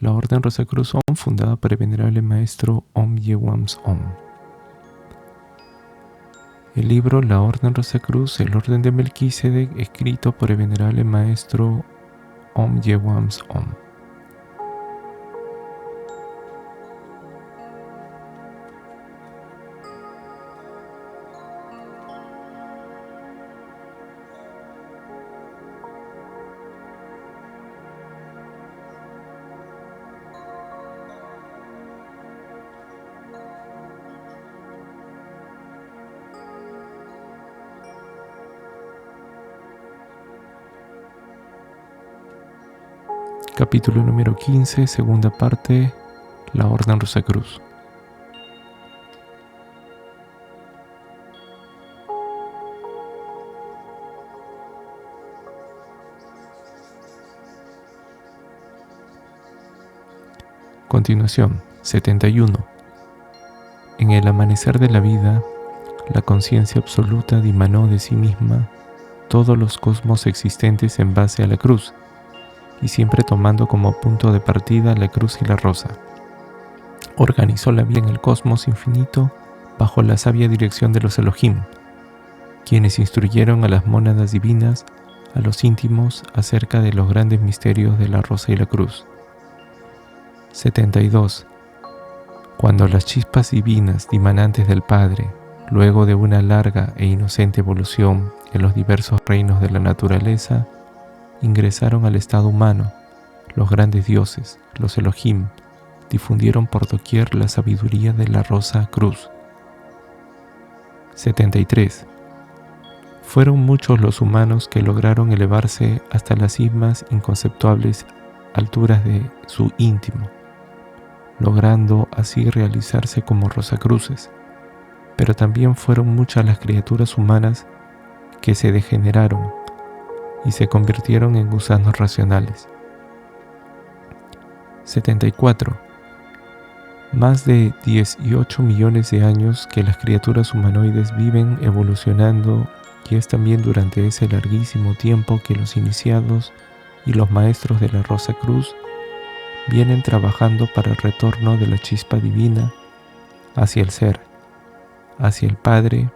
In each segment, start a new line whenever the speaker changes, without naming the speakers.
La Orden Rosacruz Om, fundada por el venerable maestro Om Yewams Om. El libro La Orden Rosacruz, el Orden de Melquisedec, escrito por el venerable maestro Om Yewams Om. Capítulo número 15, segunda parte, la Orden Rosacruz. Continuación, 71. En el amanecer de la vida, la conciencia absoluta dimanó de sí misma todos los cosmos existentes en base a la cruz, y siempre tomando como punto de partida la cruz y la rosa. Organizó la vida en el cosmos infinito bajo la sabia dirección de los Elohim, quienes instruyeron a las mónadas divinas, a los íntimos, acerca de los grandes misterios de la rosa y la cruz. 72. Cuando las chispas divinas dimanantes del Padre, luego de una larga e inocente evolución en los diversos reinos de la naturaleza, ingresaron al estado humano, los grandes dioses, los Elohim, difundieron por doquier la sabiduría de la rosa cruz. 73. Fueron muchos los humanos que lograron elevarse hasta las cimas inconceptuables alturas de su íntimo, logrando así realizarse como rosacruces, pero también fueron muchas las criaturas humanas que se degeneraron y se convirtieron en gusanos racionales. 74. Más de 18 millones de años que las criaturas humanoides viven evolucionando, y es también durante ese larguísimo tiempo que los iniciados y los maestros de la Rosa Cruz vienen trabajando para el retorno de la chispa divina hacia el ser, hacia el Padre,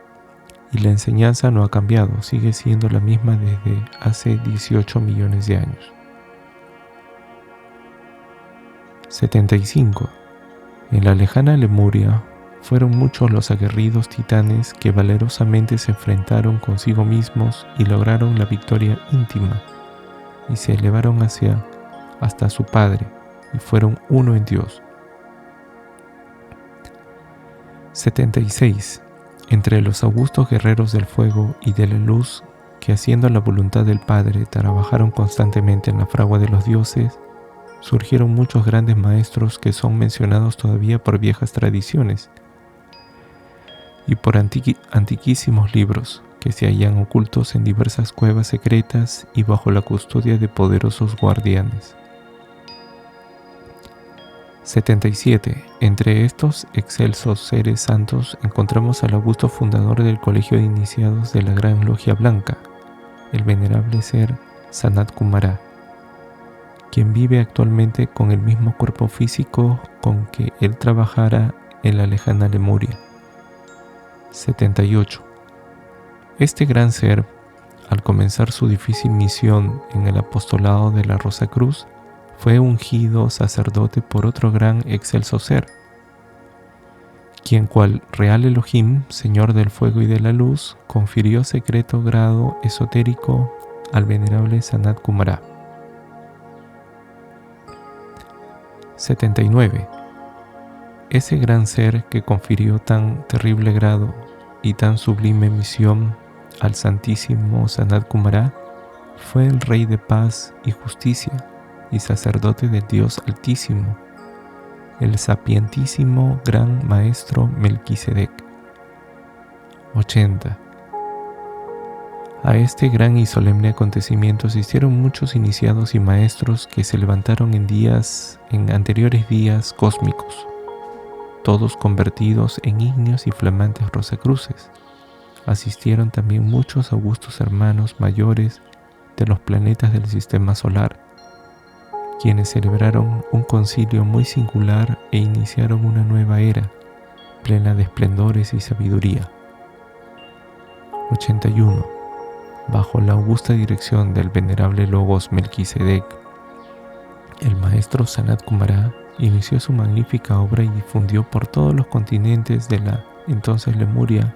y la enseñanza no ha cambiado, sigue siendo la misma desde hace 18 millones de años. 75. En la lejana Lemuria fueron muchos los aguerridos titanes que valerosamente se enfrentaron consigo mismos y lograron la victoria íntima, y se elevaron hasta su Padre, y fueron uno en Dios. 76. Entre los augustos guerreros del fuego y de la luz, que haciendo la voluntad del Padre trabajaron constantemente en la fragua de los dioses, surgieron muchos grandes maestros que son mencionados todavía por viejas tradiciones y por antiquísimos libros que se hallan ocultos en diversas cuevas secretas y bajo la custodia de poderosos guardianes. 77. Entre estos excelsos seres santos encontramos al augusto fundador del Colegio de Iniciados de la Gran Logia Blanca, el venerable ser Sanat Kumara, quien vive actualmente con el mismo cuerpo físico con que él trabajara en la lejana Lemuria. 78. Este gran ser, al comenzar su difícil misión en el apostolado de la Rosa Cruz, fue ungido sacerdote por otro gran excelso ser, quien cual real Elohim, Señor del fuego y de la luz, confirió secreto grado esotérico al venerable Sanat Kumara. 79. Ese gran ser que confirió tan terrible grado y tan sublime misión al Santísimo Sanat Kumara fue el Rey de Paz y Justicia y sacerdote del Dios Altísimo, el sapientísimo Gran Maestro Melquisedec. 80. A este gran y solemne acontecimiento asistieron muchos iniciados y maestros que se levantaron en anteriores días cósmicos, todos convertidos en ígneos y flamantes rosacruces. Asistieron también muchos augustos hermanos mayores de los planetas del sistema solar, quienes celebraron un concilio muy singular e iniciaron una nueva era, plena de esplendores y sabiduría. 81. Bajo la augusta dirección del venerable Logos Melquisedec, el maestro Sanat Kumara inició su magnífica obra y difundió por todos los continentes de la entonces Lemuria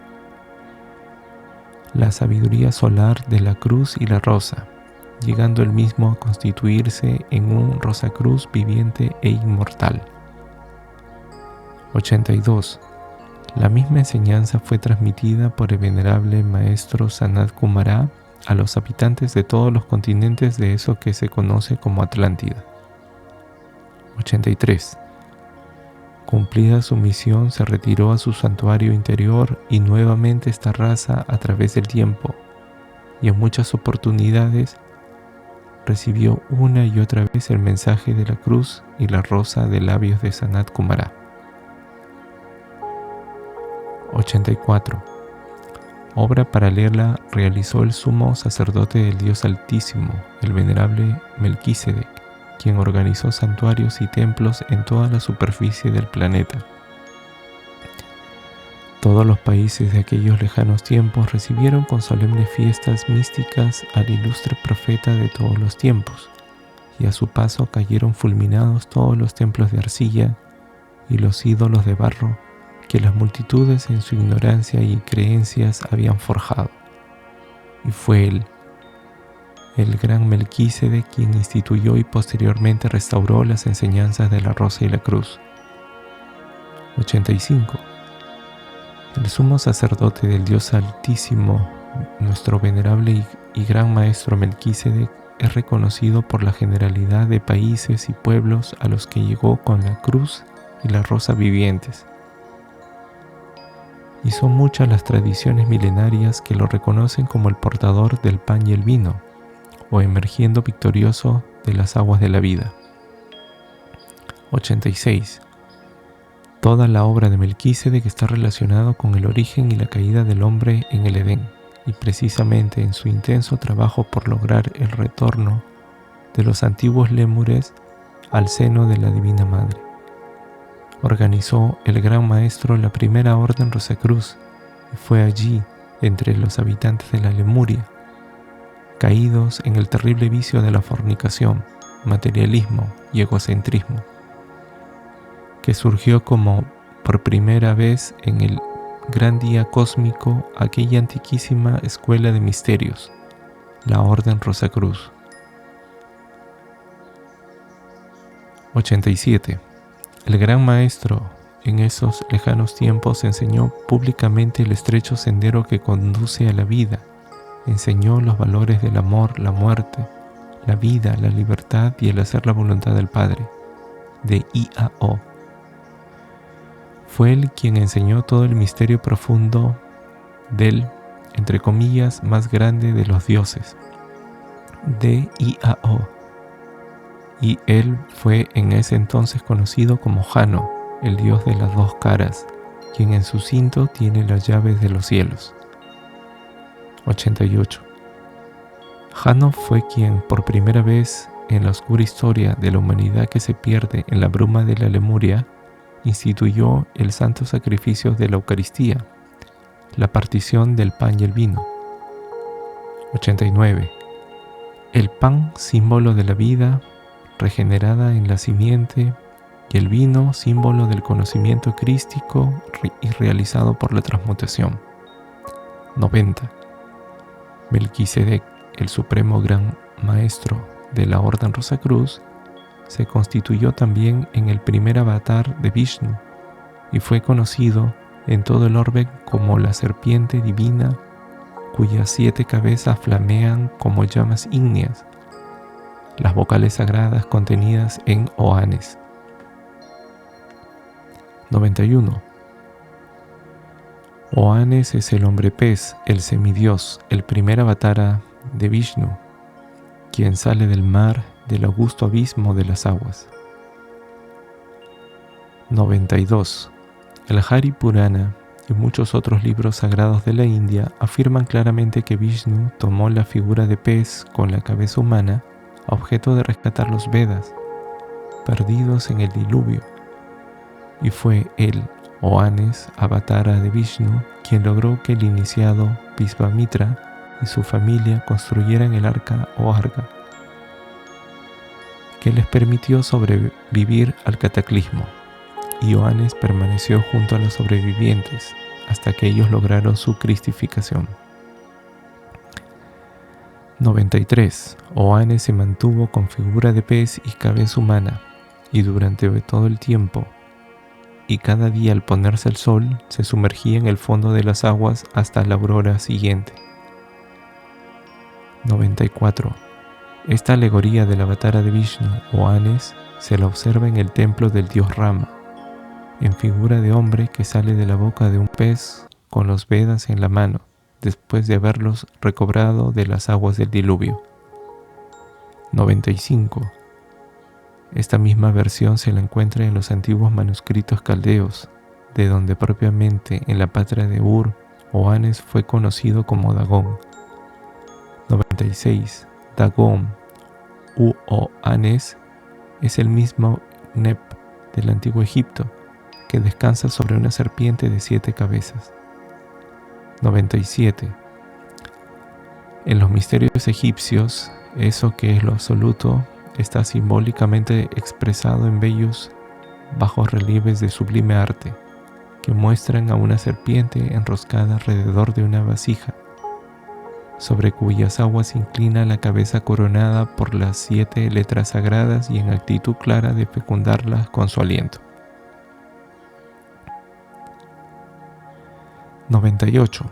la sabiduría solar de la cruz y la rosa, llegando él mismo a constituirse en un Rosacruz viviente e inmortal. 82. La misma enseñanza fue transmitida por el venerable maestro Sanat Kumara a los habitantes de todos los continentes de eso que se conoce como Atlántida. 83. Cumplida su misión, se retiró a su santuario interior y nuevamente esta raza, a través del tiempo y en muchas oportunidades, recibió una y otra vez el mensaje de la cruz y la rosa de labios de Sanat Kumara. 84. Obra paralela realizó el sumo sacerdote del Dios Altísimo, el venerable Melquisedec, quien organizó santuarios y templos en toda la superficie del planeta. Todos los países de aquellos lejanos tiempos recibieron con solemnes fiestas místicas al ilustre profeta de todos los tiempos, y a su paso cayeron fulminados todos los templos de arcilla y los ídolos de barro que las multitudes en su ignorancia y creencias habían forjado. Y fue él, el gran Melquisedec, quien instituyó y posteriormente restauró las enseñanzas de la rosa y la cruz. 85. El sumo sacerdote del Dios Altísimo, nuestro venerable y gran maestro Melquisedec, es reconocido por la generalidad de países y pueblos a los que llegó con la cruz y la rosa vivientes. Y son muchas las tradiciones milenarias que lo reconocen como el portador del pan y el vino, o emergiendo victorioso de las aguas de la vida. 86. Toda la obra de Melquisedec está relacionada con el origen y la caída del hombre en el Edén, y precisamente en su intenso trabajo por lograr el retorno de los antiguos lémures al seno de la Divina Madre. Organizó el gran maestro la primera orden Rosacruz, y fue allí, entre los habitantes de la Lemuria, caídos en el terrible vicio de la fornicación, materialismo y egocentrismo, que surgió como por primera vez en el gran día cósmico aquella antiquísima escuela de misterios, la Orden Rosacruz. 87. El gran maestro en esos lejanos tiempos enseñó públicamente el estrecho sendero que conduce a la vida. Enseñó los valores del amor, la muerte, la vida, la libertad y el hacer la voluntad del Padre, de I.A.O. Fue él quien enseñó todo el misterio profundo del, entre comillas, más grande de los dioses, de I.A.O. Y él fue en ese entonces conocido como Jano, el dios de las dos caras, quien en su cinto tiene las llaves de los cielos. 88. Jano fue quien por primera vez en la oscura historia de la humanidad que se pierde en la bruma de la Lemuria, instituyó el santo sacrificio de la Eucaristía, la partición del pan y el vino. 89. El pan, símbolo de la vida regenerada en la simiente, y el vino, símbolo del conocimiento crístico y realizado por la transmutación. 90. Melquisedec, el supremo gran maestro de la Orden Rosacruz, se constituyó también en el primer avatar de Vishnu y fue conocido en todo el orbe como la serpiente divina, cuyas 7 cabezas flamean como llamas ígneas, las vocales sagradas contenidas en Oanes. 91. Oanes es el hombre pez, el semidios, el primer avatar de Vishnu, quien sale del mar, del augusto abismo de las aguas. 92. El Hari Purana y muchos otros libros sagrados de la India afirman claramente que Vishnu tomó la figura de pez con la cabeza humana a objeto de rescatar los Vedas, perdidos en el diluvio. Y fue él, Oannes, avatara de Vishnu, quien logró que el iniciado Visvamitra y su familia construyeran el arca o arca, que les permitió sobrevivir al cataclismo. Y Oannes permaneció junto a los sobrevivientes hasta que ellos lograron su cristificación. 93. Oannes se mantuvo con figura de pez y cabeza humana, y durante todo el tiempo, y cada día al ponerse el sol, se sumergía en el fondo de las aguas hasta la aurora siguiente. 94. Esta alegoría del avatara de Vishnu, Oannes, se la observa en el templo del dios Rama, en figura de hombre que sale de la boca de un pez con los Vedas en la mano, después de haberlos recobrado de las aguas del diluvio. 95. Esta misma versión se la encuentra en los antiguos manuscritos caldeos, de donde propiamente en la patria de Ur, Oannes fue conocido como Dagón. 96. Dagón u Oannes es el mismo Nep del antiguo Egipto, que descansa sobre una serpiente de 7 cabezas. 97. En los misterios egipcios, eso que es lo absoluto está simbólicamente expresado en bellos bajos relieves de sublime arte, que muestran a una serpiente enroscada alrededor de una vasija, sobre cuyas aguas se inclina la cabeza coronada por las 7 letras sagradas y en actitud clara de fecundarlas con su aliento. 98.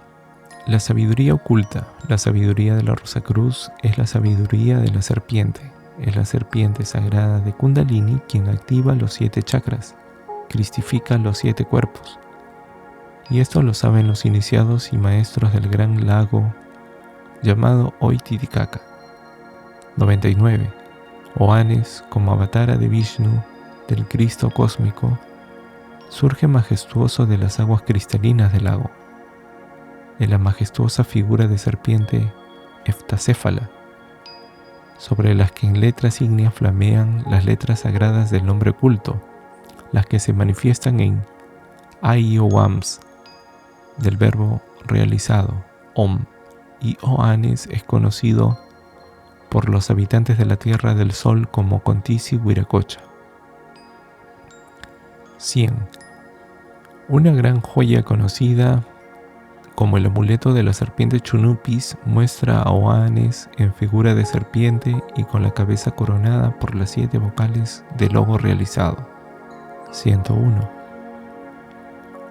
La sabiduría oculta, la sabiduría de la Rosacruz, es la sabiduría de la serpiente. Es la serpiente sagrada de Kundalini quien activa los 7 chakras, cristifica los 7 cuerpos. Y esto lo saben los iniciados y maestros del gran lago llamado hoy Titicaca. 99. Oannes, como avatara de Vishnu, del Cristo cósmico, surge majestuoso de las aguas cristalinas del lago, en la majestuosa figura de serpiente heftacéfala, sobre las que en letras ígneas flamean las letras sagradas del nombre oculto, las que se manifiestan en Aiowams, del verbo realizado, Om, y Oannes es conocido por los habitantes de la Tierra del Sol como Contisi Wiracocha. 100. Una gran joya conocida como el amuleto de la serpiente Chunupis muestra a Oannes en figura de serpiente y con la cabeza coronada por las 7 vocales del logo realizado. 101.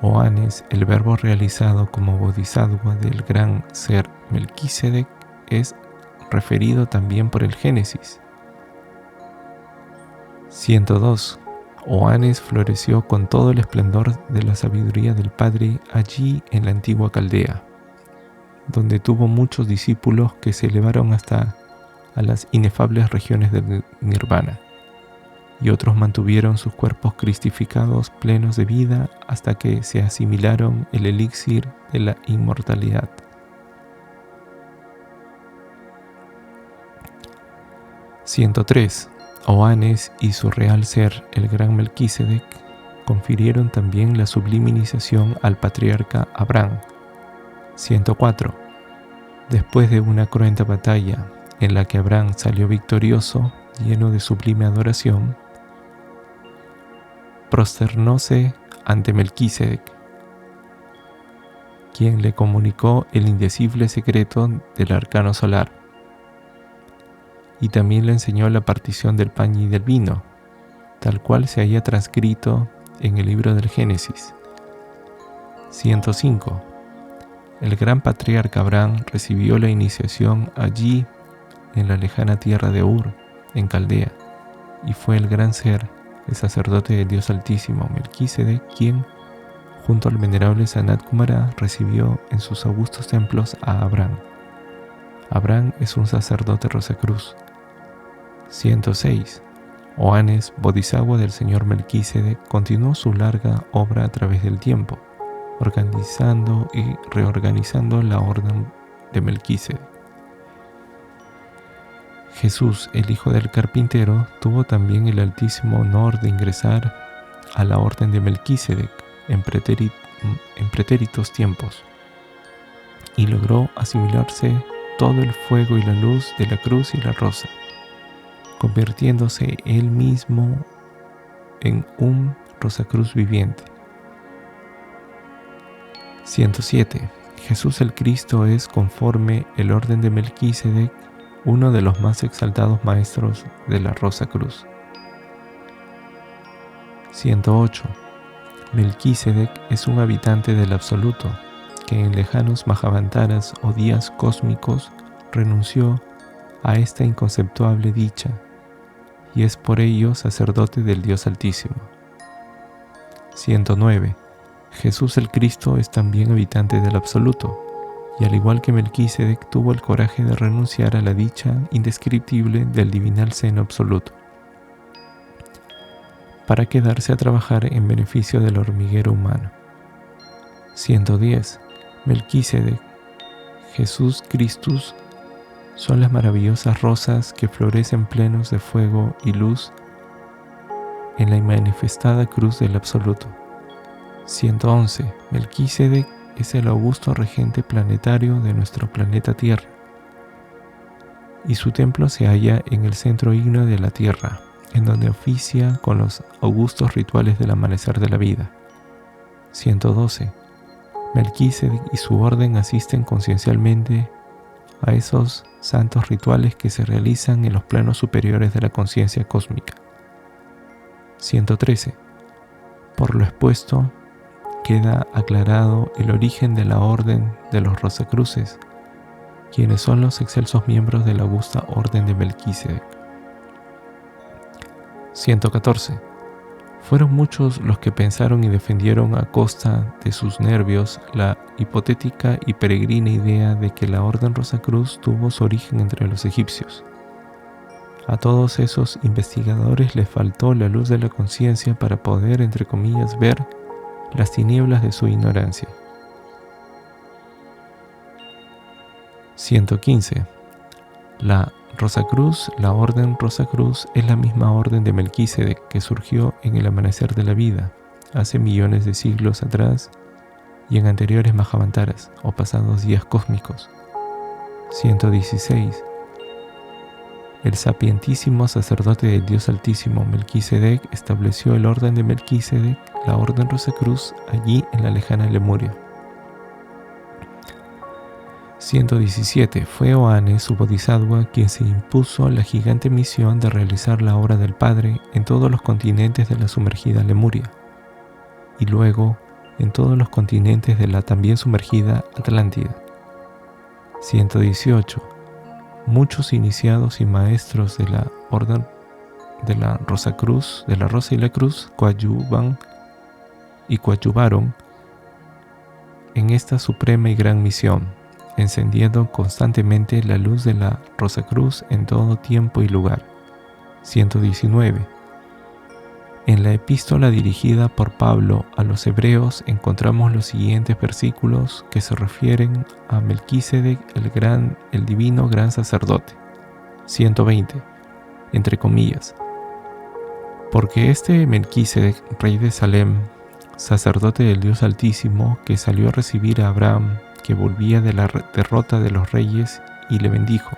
Oannes, el verbo realizado como bodhisattva del gran ser Melquisedec, es referido también por el Génesis. 102. Oannes floreció con todo el esplendor de la sabiduría del Padre allí en la antigua Caldea, donde tuvo muchos discípulos que se elevaron hasta a las inefables regiones del Nirvana, y otros mantuvieron sus cuerpos cristificados plenos de vida hasta que se asimilaron el elixir de la inmortalidad. 103. Oannes y su real ser, el gran Melquisedec, confirieron también la sublime iniciación al patriarca Abraham. 104. Después de una cruenta batalla en la que Abraham salió victorioso, lleno de sublime adoración, prosternóse ante Melquisedec, quien le comunicó el indecible secreto del arcano solar, y también le enseñó la partición del pan y del vino, tal cual se haya transcrito en el libro del Génesis. 105. El gran patriarca Abraham recibió la iniciación allí en la lejana tierra de Ur, en Caldea, y fue el gran ser, el sacerdote del Dios Altísimo, Melquisedec, quien, junto al venerable Sanat Kumara, recibió en sus augustos templos a Abraham. Abraham es un sacerdote Rosacruz. 106. Oannes, bodhisattva del señor Melquisedec, continuó su larga obra a través del tiempo, organizando y reorganizando la orden de Melquisedec. Jesús, el hijo del carpintero, tuvo también el altísimo honor de ingresar a la orden de Melquisedec en pretéritos tiempos, y logró asimilarse todo el fuego y la luz de la cruz y la rosa, convirtiéndose él mismo en un Rosacruz viviente. 107. Jesús el Cristo es, conforme el orden de Melquisedec, uno de los más exaltados maestros de la Rosa Cruz. 108. Melquisedec es un habitante del absoluto, que en lejanos Mahavantaras o días cósmicos renunció a esta inconceptuable dicha, y es por ello sacerdote del Dios Altísimo. 109. Jesús el Cristo es también habitante del absoluto, y al igual que Melquisedec tuvo el coraje de renunciar a la dicha indescriptible del divinal seno absoluto, para quedarse a trabajar en beneficio del hormiguero humano. 110. Melquisedec, Jesús Christus, son las maravillosas rosas que florecen plenos de fuego y luz en la manifestada cruz del absoluto. 111. Melquisedec es el augusto regente planetario de nuestro planeta Tierra, y su templo se halla en el centro ígneo de la Tierra, en donde oficia con los augustos rituales del amanecer de la vida. 112. Melquisedec y su orden asisten conciencialmente a esos santos rituales que se realizan en los planos superiores de la conciencia cósmica. 113. Por lo expuesto, queda aclarado el origen de la orden de los Rosacruces, quienes son los excelsos miembros de la augusta orden de Melquisedec. 114. Fueron muchos los que pensaron y defendieron a costa de sus nervios la hipotética y peregrina idea de que la orden Rosacruz tuvo su origen entre los egipcios. A todos esos investigadores les faltó la luz de la conciencia para poder, entre comillas, ver las tinieblas de su ignorancia. 115. La Rosacruz, la orden Rosacruz, es la misma orden de Melquisedec que surgió en el amanecer de la vida, hace millones de siglos atrás y en anteriores Mahavantaras o pasados días cósmicos. 116. El sapientísimo sacerdote del Dios Altísimo, Melquisedec, estableció el orden de Melquisedec, la orden Rosacruz, allí en la lejana Lemuria. 117. Fue Oannes, su bodhisattva, quien se impuso la gigante misión de realizar la obra del Padre en todos los continentes de la sumergida Lemuria, y luego en todos los continentes de la también sumergida Atlántida. 118. Muchos iniciados y maestros de la orden de la Rosacruz, de la Rosa y la Cruz, coadyuvaron en esta suprema y gran misión, encendiendo constantemente la luz de la Rosacruz en todo tiempo y lugar. 119. En la epístola dirigida por Pablo a los hebreos encontramos los siguientes versículos que se refieren a Melquisedec, el divino gran sacerdote. 120. Entre comillas. Porque este Melquisedec, rey de Salem, sacerdote del Dios Altísimo, que salió a recibir a Abraham, que volvía de la derrota de los reyes, y le bendijo,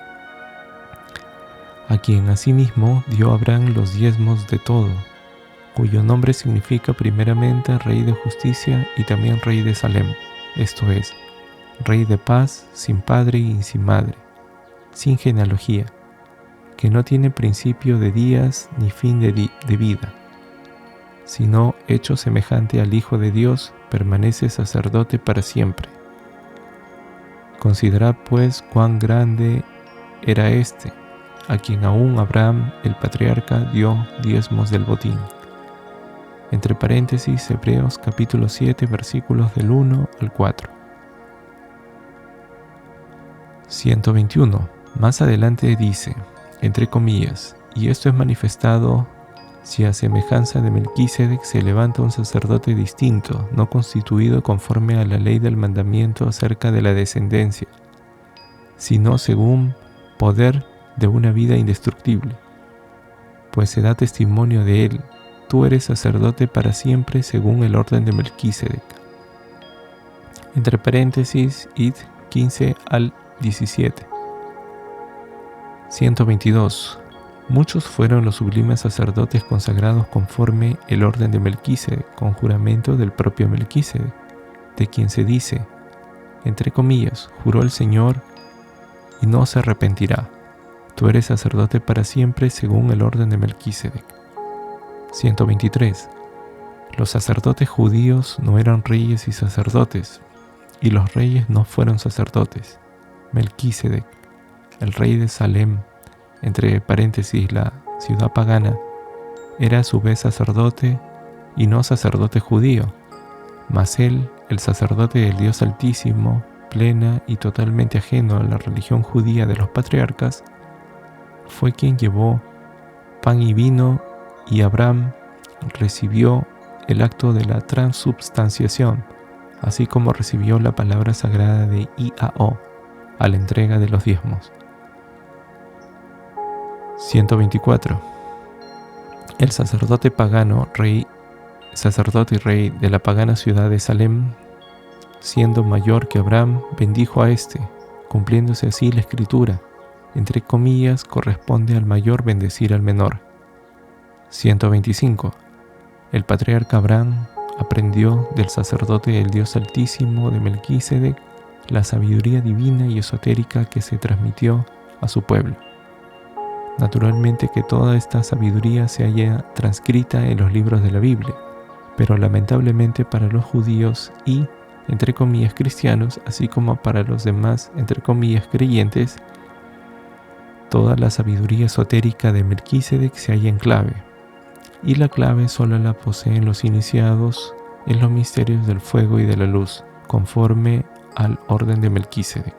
a quien asimismo dio a Abraham los diezmos de todo, cuyo nombre significa primeramente Rey de Justicia y también Rey de Salem, esto es, Rey de paz, sin padre y sin madre, sin genealogía, que no tiene principio de días ni fin de vida, sino hecho semejante al Hijo de Dios, permanece sacerdote para siempre. Considerad pues cuán grande era este, a quien aún Abraham el patriarca dio diezmos del botín. Entre paréntesis, Hebreos capítulo 7, versículos del 1 al 4. 121. Más adelante dice, entre comillas, y esto es manifestado si a semejanza de Melquisedec se levanta un sacerdote distinto, no constituido conforme a la ley del mandamiento acerca de la descendencia, sino según poder de una vida indestructible, pues se da testimonio de él: tú eres sacerdote para siempre según el orden de Melquisedec. Entre paréntesis, id 15 al 17. 122. Muchos fueron los sublimes sacerdotes consagrados conforme el orden de Melquisedec, con juramento del propio Melquisedec, de quien se dice, entre comillas, juró el Señor y no se arrepentirá: tú eres sacerdote para siempre según el orden de Melquisedec. 123. Los sacerdotes judíos no eran reyes y sacerdotes, y los reyes no fueron sacerdotes. Melquisedec, el rey de Salem, entre paréntesis la ciudad pagana, era a su vez sacerdote y no sacerdote judío, mas él, el sacerdote del Dios Altísimo, plena y totalmente ajeno a la religión judía de los patriarcas, fue quien llevó pan y vino, y Abraham recibió el acto de la transubstanciación, así como recibió la palabra sagrada de IAO a la entrega de los diezmos. 124. El sacerdote pagano, sacerdote y rey de la pagana ciudad de Salem, siendo mayor que Abraham, bendijo a éste, cumpliéndose así la escritura: entre comillas, corresponde al mayor bendecir al menor. 125. El patriarca Abraham aprendió del sacerdote del Dios Altísimo de Melquisedec la sabiduría divina y esotérica que se transmitió a su pueblo. Naturalmente que toda esta sabiduría se halla transcrita en los libros de la Biblia, pero lamentablemente para los judíos y, entre comillas, cristianos, así como para los demás, entre comillas, creyentes, toda la sabiduría esotérica de Melquisedec se halla en clave, y la clave solo la poseen los iniciados en los misterios del fuego y de la luz, conforme al orden de Melquisedec.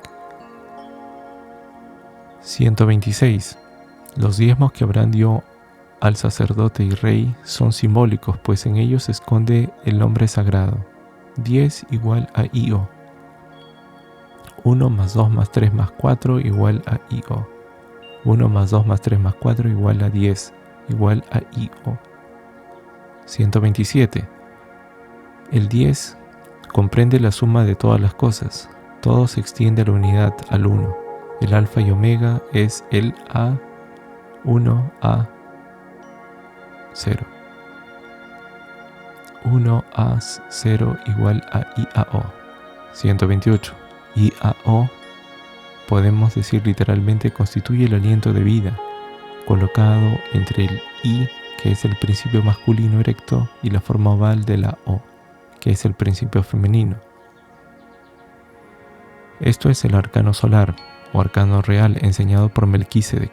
126. Los diezmos que Abraham dio al sacerdote y rey son simbólicos, pues en ellos se esconde el nombre sagrado. 10 igual a Io. 1 más 2 más 3 más 4 igual a Io. 1 más 2 más 3 más 4 igual a 10, igual a Io. 127. El 10 comprende la suma de todas las cosas. Todo se extiende a la unidad, al 1. El alfa y omega es el A, 1 a 0. 1 a 0 igual a IAO. 128. IAO, podemos decir literalmente, constituye el aliento de vida, colocado entre el I, que es el principio masculino erecto, y la forma oval de la O, que es el principio femenino. Esto es el arcano solar, o arcano real, enseñado por Melquisedec.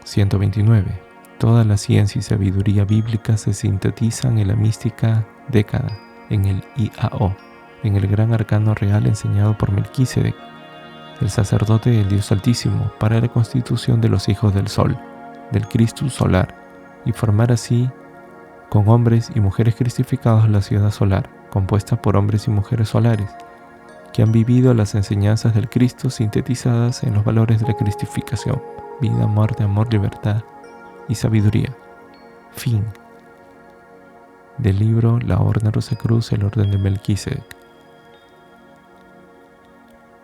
129. Toda la ciencia y sabiduría bíblica se sintetizan en la mística década, en el IAO, en el gran arcano real enseñado por Melquisedec, el sacerdote del Dios Altísimo, para la constitución de los hijos del Sol, del Christus solar, y formar así, con hombres y mujeres cristificados, la ciudad solar, compuesta por hombres y mujeres solares, que han vivido las enseñanzas del Cristo sintetizadas en los valores de la cristificación: vida, muerte, amor, libertad y sabiduría. Fin del libro La Orden Rosacruz, el orden de Melquisedec.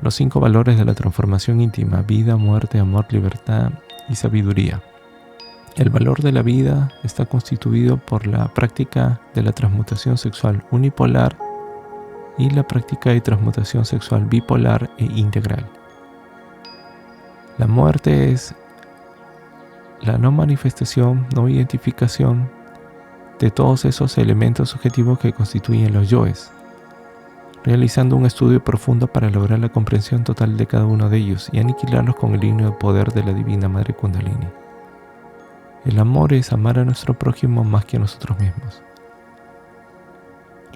Los 5 valores de la transformación íntima: vida, muerte, amor, libertad y sabiduría. El valor de la vida está constituido por la práctica de la transmutación sexual unipolar y la práctica de transmutación sexual bipolar e integral. La muerte es la no manifestación, no identificación de todos esos elementos subjetivos que constituyen los yoes, realizando un estudio profundo para lograr la comprensión total de cada uno de ellos y aniquilarlos con el himno de poder de la Divina Madre Kundalini. El amor es amar a nuestro prójimo más que a nosotros mismos.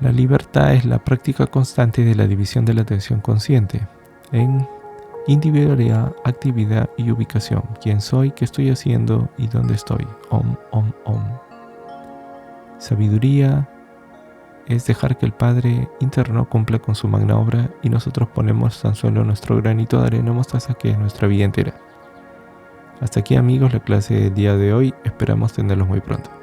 La libertad es la práctica constante de la división de la atención consciente en individualidad, actividad y ubicación. ¿Quién soy? ¿Qué estoy haciendo? ¿Y dónde estoy? Om, om, om. Sabiduría es dejar que el Padre interno cumpla con su magna obra y nosotros ponemos tan solo nuestro granito de arena mostaza, que es nuestra vida entera. Hasta aquí amigos la clase del día de hoy, esperamos tenerlos muy pronto.